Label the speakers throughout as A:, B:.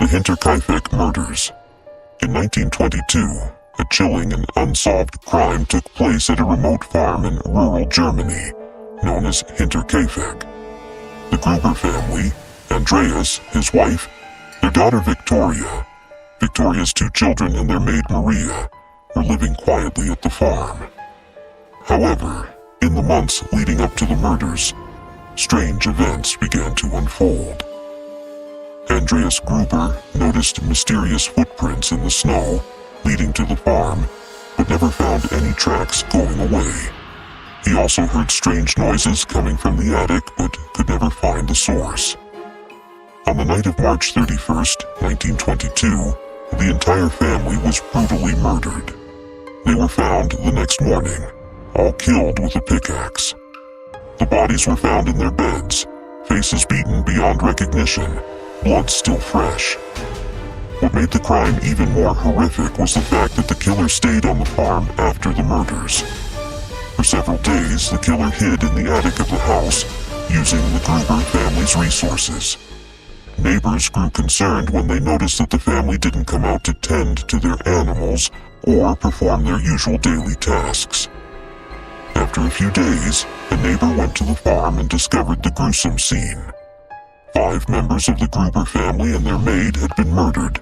A: The Hinterkaifeck murders. In 1922, a chilling and unsolved crime took place at a remote farm in rural Germany, known as Hinterkaifeck. The Gruber family, Andreas, his wife, their daughter Victoria, Victoria's two children and their maid Maria, were living quietly at the farm. However, in the months leading up to the murders, strange events began to unfold. Andreas Gruber noticed mysterious footprints in the snow leading to the farm, but never found any tracks going away. He also heard strange noises coming from the attic, but could never find the source. On the night of March 31st, 1922, the entire family was brutally murdered. They were found the next morning, all killed with a pickaxe. The bodies were found in their beds, faces beaten beyond recognition, blood still fresh. What made the crime even more horrific was the fact that the killer stayed on the farm after the murders. For several days, the killer hid in the attic of the house, using the Gruber family's resources. Neighbors grew concerned when they noticed that the family didn't come out to tend to their animals or perform their usual daily tasks. After a few days, a neighbor went to the farm and discovered the gruesome scene. 5 members of the Gruber family and their maid had been murdered,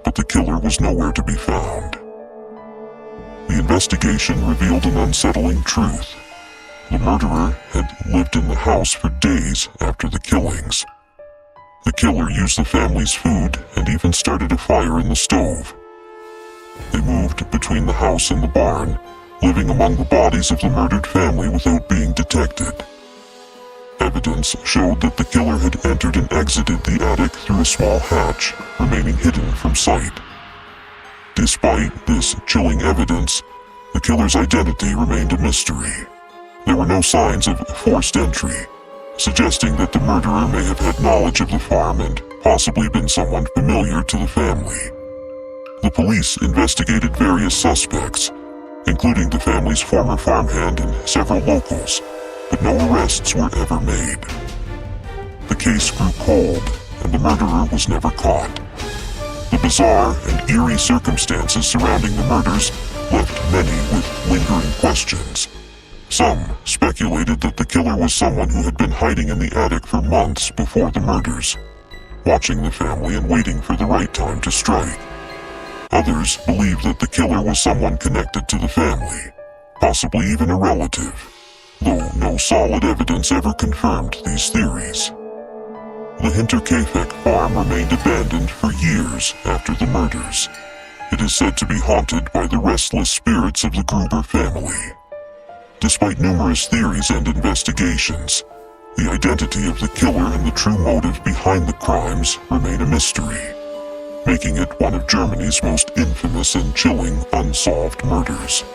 A: but the killer was nowhere to be found. The investigation revealed an unsettling truth. The murderer had lived in the house for days after the killings. The killer used the family's food and even started a fire in the stove. They moved between the house and the barn, living among the bodies of the murdered family without being detected. Evidence showed that the killer had entered and exited the attic through a small hatch, remaining hidden from sight. Despite this chilling evidence, the killer's identity remained a mystery. There were no signs of forced entry, suggesting that the murderer may have had knowledge of the farm and possibly been someone familiar to the family. The police investigated various suspects, including the family's former farmhand and several locals, but no arrests were ever made. The case grew cold, and the murderer was never caught. The bizarre and eerie circumstances surrounding the murders left many with lingering questions. Some speculated that the killer was someone who had been hiding in the attic for months before the murders, watching the family and waiting for the right time to strike. Others believed that the killer was someone connected to the family, possibly even a relative, though no solid evidence ever confirmed these theories. The Hinterkaifeck farm remained abandoned for years after the murders. It is said to be haunted by the restless spirits of the Gruber family. Despite numerous theories and investigations, the identity of the killer and the true motive behind the crimes remain a mystery, making it one of Germany's most infamous and chilling unsolved murders.